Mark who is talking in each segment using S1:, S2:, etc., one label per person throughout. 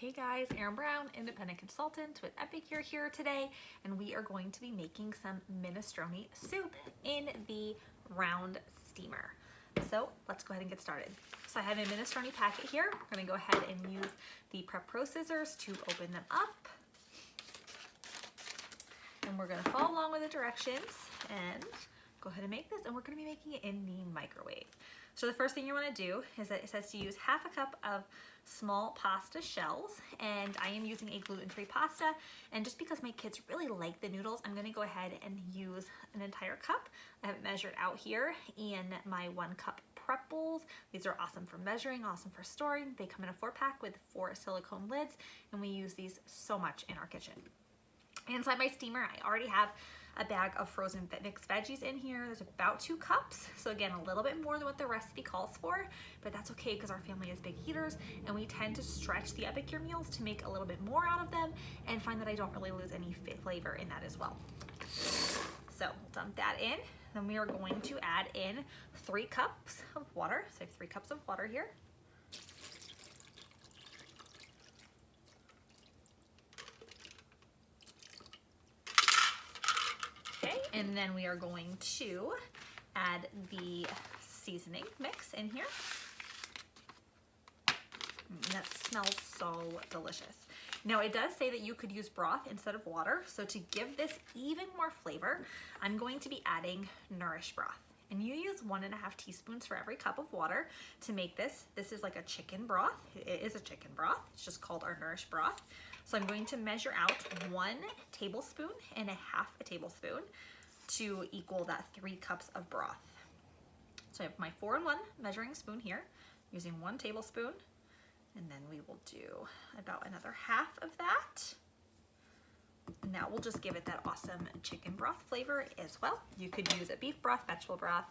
S1: Hey guys, Erin Brown, independent consultant with Epicure here today, and we are going to be making some minestrone soup in the round steamer. So let's go ahead and get started. So I have a minestrone packet here. I'm going to go ahead and use the Prep Pro scissors to open them up. And we're going to follow along with the directions and go ahead and make this, and we're going to be making it in the microwave. So the first thing you want to do is that it says to use half a cup of small pasta shells, and I am using a gluten-free pasta, and just because my kids really like the noodles, I'm going to go ahead and use an entire cup. I have it measured out here in my 1 cup prep bowls. These are awesome for measuring, awesome for storing. They come in a 4-pack with 4 silicone lids, and we use these so much in our kitchen. Inside my steamer, I already have a bag of frozen mixed veggies in here. There's about 2 cups. So again, a little bit more than what the recipe calls for, but that's okay because our family is big eaters and we tend to stretch the Epicure meals to make a little bit more out of them and find that I don't really lose any flavor in that as well. So dump that in. Then we are going to add in 3 cups of water. So I have 3 cups of water here. And then we are going to add the seasoning mix in here. That smells so delicious. Now it does say that you could use broth instead of water. So to give this even more flavor, I'm going to be adding Nourish broth. And you use 1.5 teaspoons for every cup of water to make this. This is like a chicken broth. It is a chicken broth. It's just called our Nourish broth. So I'm going to measure out 1 tablespoon and 1/2 tablespoon to equal that 3 cups of broth. So I have my 4-in-1 measuring spoon here, using 1 tablespoon, and then we will do about another 1/2 of that. And that will just give it that awesome chicken broth flavor as well. You could use a beef broth, vegetable broth,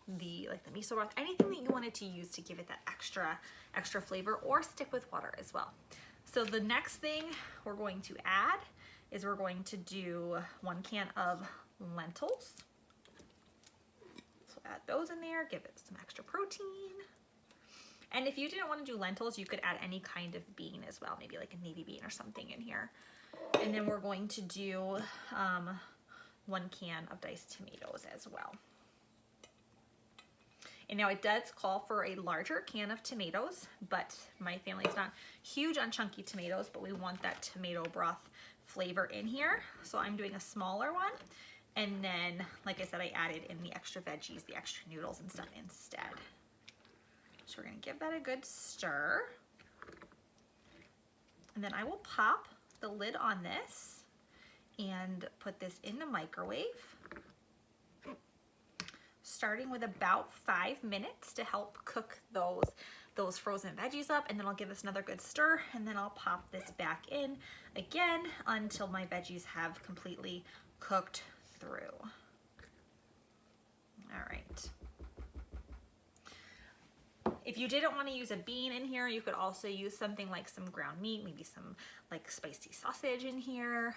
S1: the miso broth, anything that you wanted to use to give it that extra flavor, or stick with water as well. So the next thing we're going to add is we're going to do 1 can of lentils. So add those in there, give it some extra protein. And if you didn't want to do lentils, you could add any kind of bean as well, maybe like a navy bean or something in here. And then we're going to do 1 can of diced tomatoes as well. And now it does call for a larger can of tomatoes, but my family's not huge on chunky tomatoes, but we want that tomato broth flavor in here. So I'm doing a smaller one. And then, like I said, I added in the extra veggies, the extra noodles and stuff instead. So we're gonna give that a good stir. And then I will pop the lid on this and put this in the microwave, starting with about 5 minutes to help cook those frozen veggies up, and then I'll give this another good stir, and then I'll pop this back in again until my veggies have completely cooked through. All right. If you didn't want to use a bean in here, you could also use something like some ground meat, maybe some like spicy sausage in here.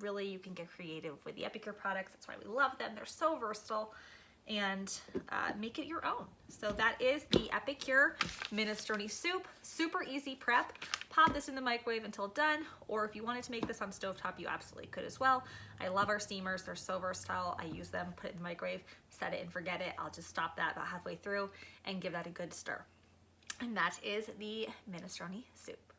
S1: Really, you can get creative with the Epicure products. That's why we love them. They're so versatile, and make it your own. So that is the Epicure Minestrone soup. Super easy prep. Pop this in the microwave until done, or if you wanted to make this on stovetop, you absolutely could as well. I love our steamers. They're so versatile. I use them, put it in the microwave, set it and forget it. I'll just stop that about halfway through and give that a good stir. And that is the minestrone soup.